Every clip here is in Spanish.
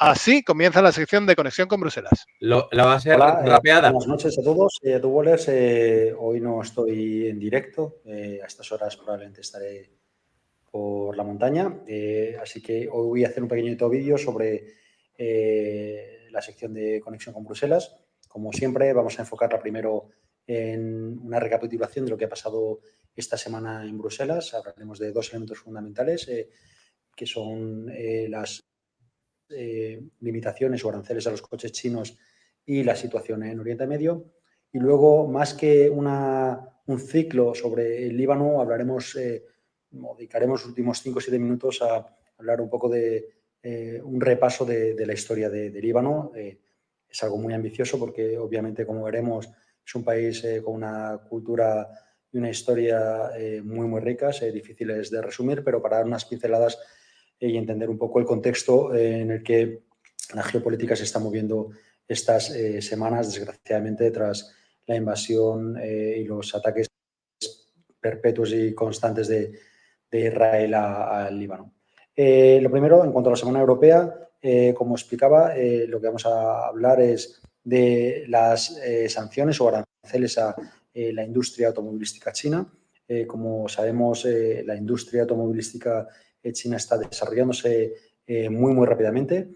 Así comienza la sección de Conexión con Bruselas. La va a ser Hola, rapeada. buenas noches a todos. Dubolers, hoy no estoy en directo. A estas horas probablemente estaré por la montaña. Así que hoy voy a hacer un pequeñito vídeo sobre la sección de Conexión con Bruselas. Como siempre, vamos a enfocarla primero en una recapitulación de lo que ha pasado esta semana en Bruselas. Hablaremos de dos elementos fundamentales, que son las limitaciones o aranceles a los coches chinos y la situación en Oriente Medio. Y luego, más que un ciclo sobre el Líbano, hablaremos, dedicaremos los últimos 5 o 7 minutos a hablar un poco de un repaso de la historia de Líbano. Es algo muy ambicioso porque, obviamente, como veremos, es un país con una cultura y una historia muy, muy ricas, difíciles de resumir, pero para dar unas pinceladas y entender un poco el contexto en el que la geopolítica se está moviendo estas semanas, desgraciadamente, tras la invasión y los ataques perpetuos y constantes de Israel al Líbano. Lo primero, en cuanto a la Semana Europea, como explicaba, lo que vamos a hablar es de las sanciones o aranceles a la industria automovilística china. Como sabemos, la industria automovilística China está desarrollándose muy, muy rápidamente,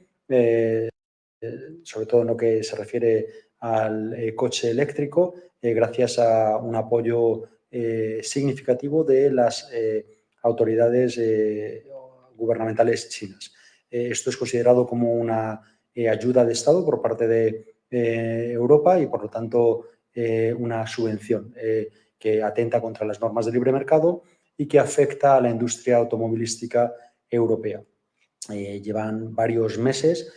sobre todo en lo que se refiere al coche eléctrico, gracias a un apoyo significativo de las autoridades gubernamentales chinas. Esto es considerado como una ayuda de Estado por parte de Europa y, por lo tanto, una subvención que atenta contra las normas de libre mercado y que afecta a la industria automovilística europea. Llevan varios meses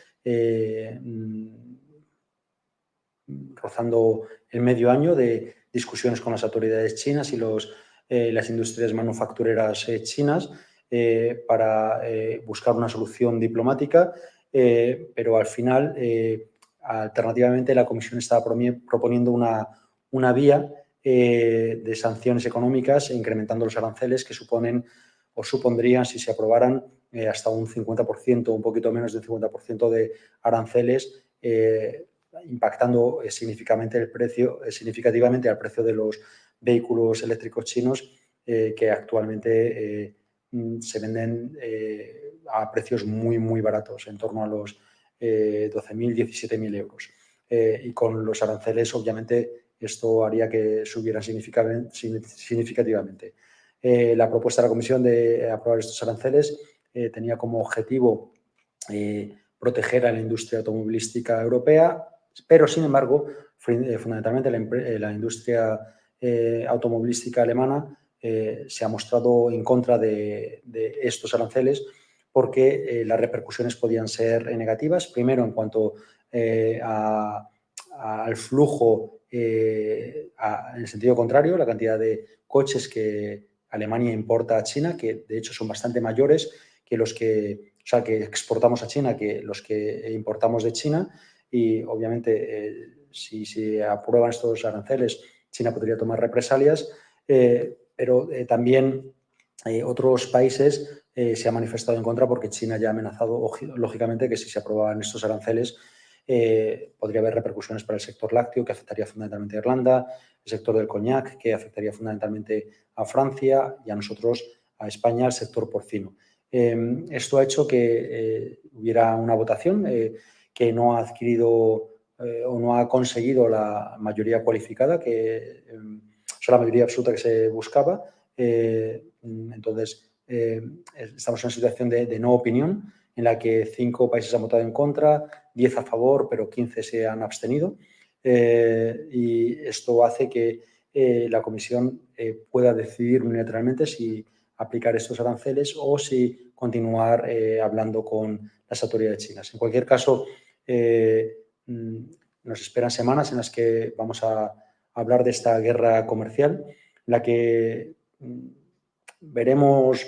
rozando el medio año de discusiones con las autoridades chinas y las industrias manufactureras chinas para buscar una solución diplomática, pero al final, alternativamente, la Comisión estaba proponiendo una vía de sanciones económicas, incrementando los aranceles que suponen o supondrían, si se aprobaran, hasta un 50%, un poquito menos del 50% de aranceles, impactando significativamente al precio de los vehículos eléctricos chinos que actualmente se venden a precios muy, muy baratos, en torno a los 12.000, 17.000 euros. Y con los aranceles, obviamente, esto haría que subieran significativamente. La propuesta de la Comisión de aprobar estos aranceles tenía como objetivo proteger a la industria automovilística europea, pero, sin embargo, fundamentalmente la industria automovilística alemana se ha mostrado en contra de estos aranceles porque las repercusiones podían ser negativas. Primero, en cuanto al flujo, en el sentido contrario, la cantidad de coches que Alemania importa a China, que de hecho son bastante mayores que los que exportamos a China que los que importamos de China, y obviamente si se aprueban estos aranceles, China podría tomar represalias, pero también otros países se han manifestado en contra porque China ya ha amenazado, lógicamente, que si se aprobaban estos aranceles podría haber repercusiones para el sector lácteo, que afectaría fundamentalmente a Irlanda, el sector del coñac, que afectaría fundamentalmente a Francia, y a nosotros, a España, el sector porcino. Esto ha hecho que hubiera una votación que no ha adquirido o no ha conseguido la mayoría cualificada, la mayoría absoluta que se buscaba. Entonces, estamos en una situación de no opinión, en la que 5 países han votado en contra, 10 a favor, pero 15 se han abstenido. Y esto hace que la Comisión pueda decidir unilateralmente si aplicar estos aranceles o si continuar hablando con las autoridades chinas. En cualquier caso, nos esperan semanas en las que vamos a hablar de esta guerra comercial, en la que veremos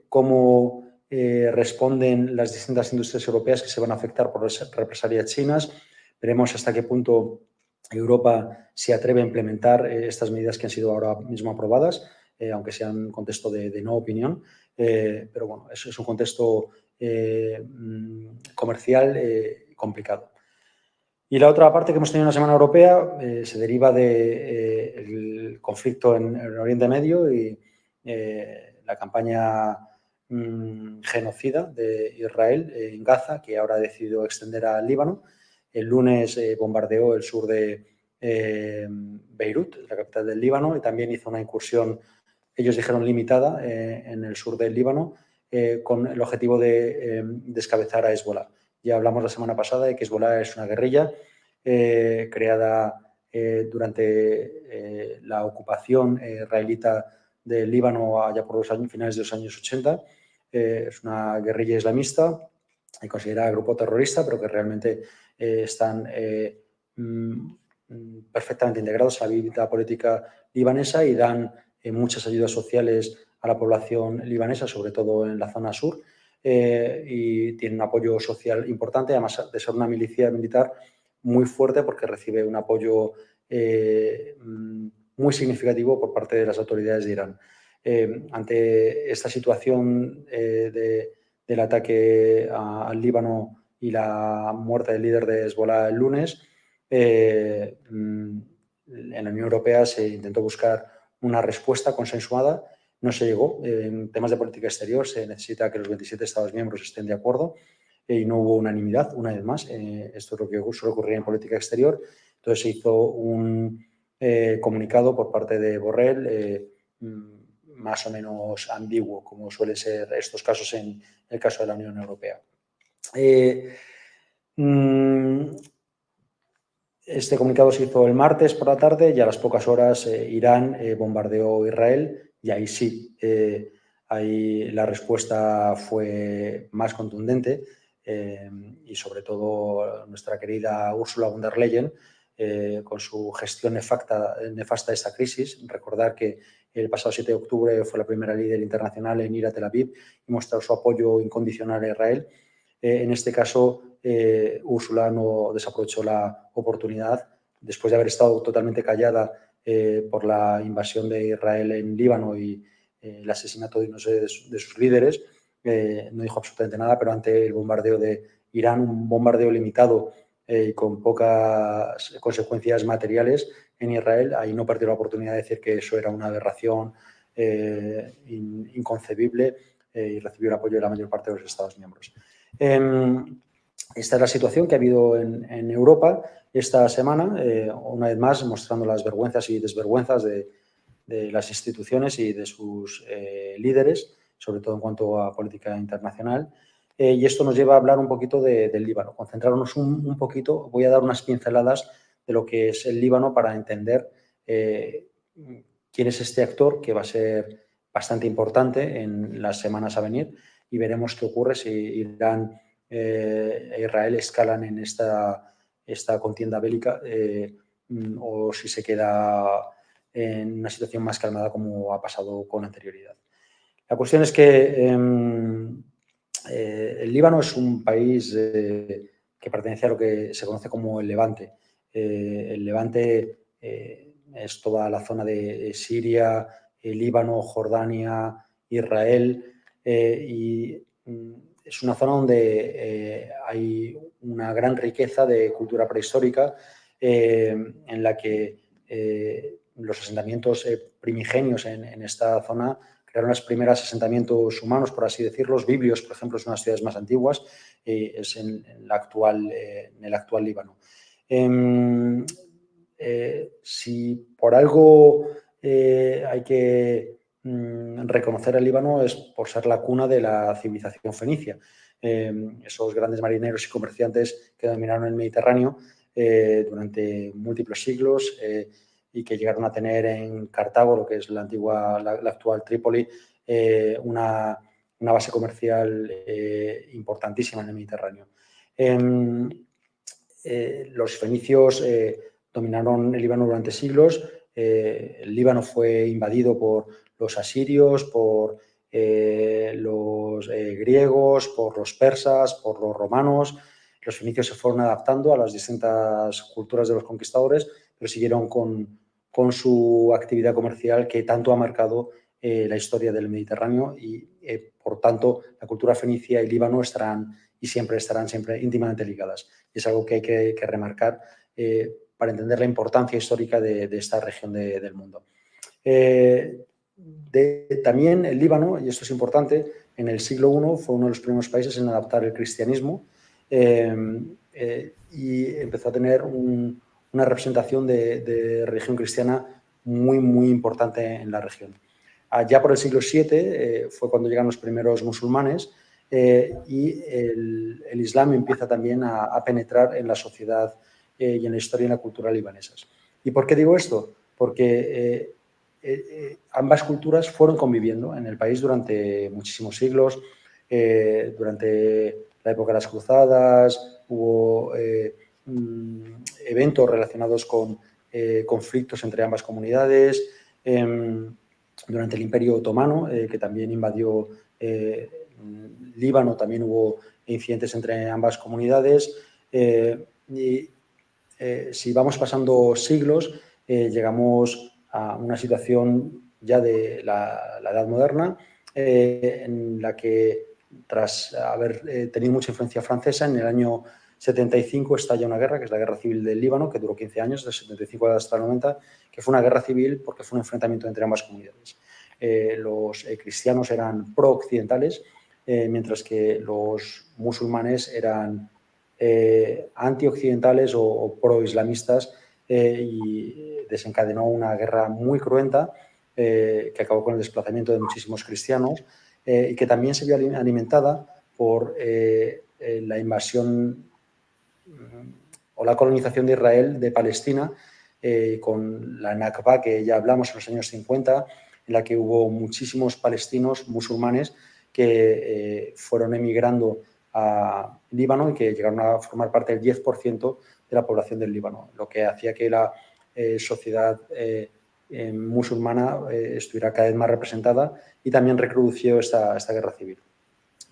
cómo responden las distintas industrias europeas que se van a afectar por las represalias chinas. Veremos hasta qué punto Europa se atreve a implementar estas medidas que han sido ahora mismo aprobadas, aunque sea en un contexto de no opinión. Pero bueno, eso es un contexto comercial complicado. Y la otra parte que hemos tenido en la Semana Europea se deriva del conflicto en Oriente Medio y la campaña genocida de Israel en Gaza, que ahora ha decidido extender al Líbano. El lunes bombardeó el sur de Beirut, la capital del Líbano, y también hizo una incursión, ellos dijeron limitada, en el sur del Líbano, con el objetivo de descabezar a Hezbollah. Ya hablamos la semana pasada de que Hezbollah es una guerrilla creada durante la ocupación israelita del Líbano allá por los finales de los años 80. Es una guerrilla islamista y considerada grupo terrorista, pero que realmente están perfectamente integrados a la vida política libanesa y dan muchas ayudas sociales a la población libanesa, sobre todo en la zona sur, y tienen un apoyo social importante, además de ser una milicia militar muy fuerte porque recibe un apoyo muy significativo por parte de las autoridades de Irán. Ante esta situación del ataque al Líbano y la muerte del líder de Hezbollah el lunes, en la Unión Europea se intentó buscar una respuesta consensuada. No se llegó. En temas de política exterior se necesita que los 27 Estados miembros estén de acuerdo y no hubo unanimidad, una vez más. Esto es lo que suele ocurrir en política exterior. Entonces se hizo un comunicado por parte de Borrell más o menos ambiguo, como suele ser estos casos en el caso de la Unión Europea. Este comunicado se hizo el martes por la tarde y a las pocas horas Irán bombardeó Israel y ahí sí, ahí la respuesta fue más contundente y sobre todo nuestra querida Ursula von der Leyen con su gestión nefasta de esta crisis. Recordar que el pasado 7 de octubre fue la primera líder internacional en ir a Tel Aviv y mostrar su apoyo incondicional a Israel. En este caso, Ursula no desaprovechó la oportunidad, después de haber estado totalmente callada por la invasión de Israel en Líbano y el asesinato de uno de sus líderes, no dijo absolutamente nada, pero ante el bombardeo de Irán, un bombardeo limitado y con pocas consecuencias materiales en Israel, ahí no perdió la oportunidad de decir que eso era una aberración inconcebible y recibió el apoyo de la mayor parte de los Estados miembros. Esta es la situación que ha habido en Europa esta semana, una vez más mostrando las vergüenzas y desvergüenzas de las instituciones y de sus líderes, sobre todo en cuanto a política internacional. Y esto nos lleva a hablar un poquito del Líbano, concentrarnos un poquito. Voy a dar unas pinceladas de lo que es el Líbano para entender quién es este actor, que va a ser bastante importante en las semanas a venir, y veremos qué ocurre si Irán e Israel escalan en esta contienda bélica o si se queda en una situación más calmada como ha pasado con anterioridad. La cuestión es que el Líbano es un país que pertenece a lo que se conoce como el Levante. El Levante es toda la zona de Siria, Líbano, Jordania, Israel y es una zona donde hay una gran riqueza de cultura prehistórica en la que los asentamientos primigenios en esta zona crearon los primeros asentamientos humanos, por así decirlo. Biblios, por ejemplo, es una de las ciudades más antiguas, es en el actual Líbano. Si por algo hay que reconocer el Líbano es por ser la cuna de la civilización fenicia. Esos grandes marineros y comerciantes que dominaron el Mediterráneo durante múltiples siglos y que llegaron a tener en Cartago, lo que es la actual Trípoli, una base comercial importantísima en el Mediterráneo. Los fenicios dominaron el Líbano durante siglos. El Líbano fue invadido por los asirios, por los griegos, por los persas, por los romanos. Los fenicios se fueron adaptando a las distintas culturas de los conquistadores, pero siguieron con su actividad comercial que tanto ha marcado la historia del Mediterráneo y por tanto, la cultura fenicia y Líbano estarán siempre íntimamente ligadas. Y es algo que hay que remarcar para entender la importancia histórica de esta región del mundo. También el Líbano, y esto es importante, en el siglo I fue uno de los primeros países en adaptar el cristianismo y empezó a tener una representación de religión cristiana muy, muy importante en la región. Ya por el siglo VII fue cuando llegan los primeros musulmanes y el Islam empieza también a penetrar en la sociedad y en la historia y en la cultura libanesas. ¿Y por qué digo esto? Porque ambas culturas fueron conviviendo en el país durante muchísimos siglos. Durante la época de las cruzadas hubo eventos relacionados con conflictos entre ambas comunidades. Durante el Imperio Otomano, que también invadió Líbano, también hubo incidentes entre ambas comunidades. Si vamos pasando siglos, llegamos a una situación ya de la Edad Moderna, en la que tras haber tenido mucha influencia francesa, en el año 75 estalla una guerra, que es la Guerra Civil del Líbano, que duró 15 años, del 75 hasta el 90, que fue una guerra civil porque fue un enfrentamiento entre ambas comunidades. Los cristianos eran pro-occidentales, mientras que los musulmanes eran anti-occidentales o pro-islamistas, y desencadenó una guerra muy cruenta que acabó con el desplazamiento de muchísimos cristianos y que también se vio alimentada por la invasión o la colonización de Israel de Palestina, con la Nakba, que ya hablamos en los años 50, en la que hubo muchísimos palestinos musulmanes que fueron emigrando a Líbano y que llegaron a formar parte del 10% de la población del Líbano, lo que hacía que la sociedad musulmana estuviera cada vez más representada y también recrudeció esta guerra civil.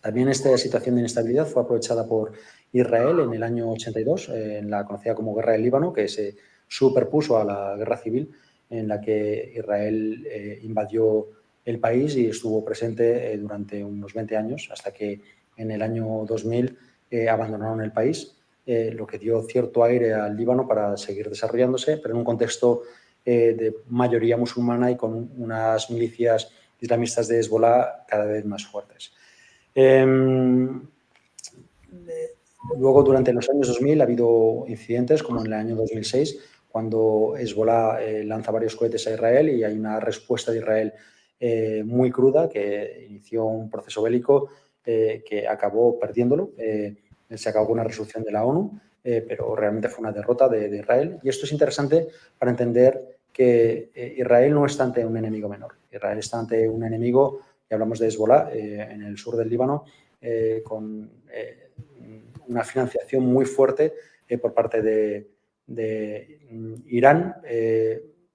También esta situación de inestabilidad fue aprovechada por Israel en el año 82, en la conocida como Guerra del Líbano, que se superpuso a la guerra civil en la que Israel invadió el país y estuvo presente durante unos 20 años, hasta que en el año 2000 abandonaron el país, lo que dio cierto aire al Líbano para seguir desarrollándose, pero en un contexto de mayoría musulmana y con unas milicias islamistas de Hezbollah cada vez más fuertes. Luego, durante los años 2000, ha habido incidentes, como en el año 2006, cuando Hezbollah lanza varios cohetes a Israel y hay una respuesta de Israel muy cruda que inició un proceso bélico que acabó perdiéndolo. Se acabó con una resolución de la ONU, pero realmente fue una derrota de Israel. Y esto es interesante para entender que Israel no está ante un enemigo menor. Israel está ante un enemigo, y hablamos de Hezbollah, en el sur del Líbano, con una financiación muy fuerte por parte de Irán.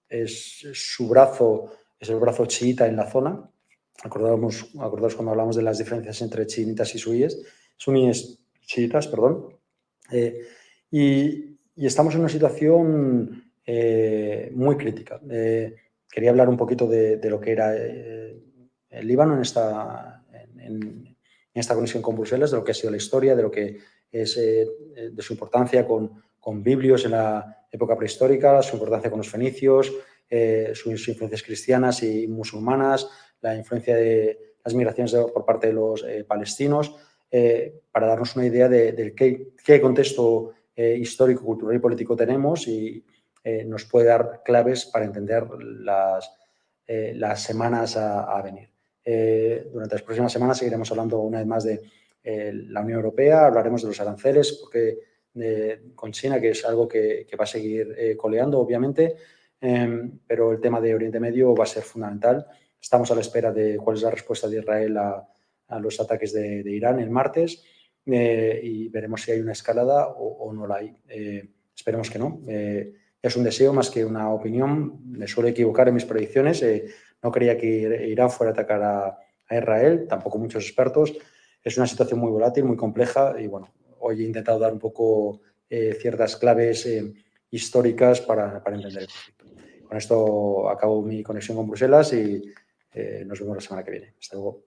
Es el brazo chiita en la zona. Acordaos cuando hablamos de las diferencias entre chiitas y suníes chiitas, perdón. Y estamos en una situación muy crítica. Quería hablar un poquito de lo que era el Líbano en esta conexión con Bruselas, de lo que ha sido la historia, de lo que es de su importancia con biblios en la época prehistórica, su importancia con los fenicios, sus influencias cristianas y musulmanas, la influencia de las migraciones por parte de los palestinos, para darnos una idea de qué contexto histórico, cultural y político tenemos, y nos puede dar claves para entender las semanas a venir. Durante las próximas semanas seguiremos hablando una vez más de la Unión Europea, hablaremos de los aranceles con China, que es algo que va a seguir coleando, obviamente, pero el tema de Oriente Medio va a ser fundamental. Estamos a la espera de cuál es la respuesta de Israel a los ataques de Irán el martes, y veremos si hay una escalada o no la hay. Esperemos que no. Es un deseo más que una opinión. Me suelo equivocar en mis predicciones. No creía que Irán fuera a atacar a Israel, tampoco muchos expertos. Es una situación muy volátil, muy compleja, y bueno, hoy he intentado dar un poco ciertas claves históricas para entender el conflicto. Con esto acabo mi conexión con Bruselas y nos vemos la semana que viene. Hasta luego.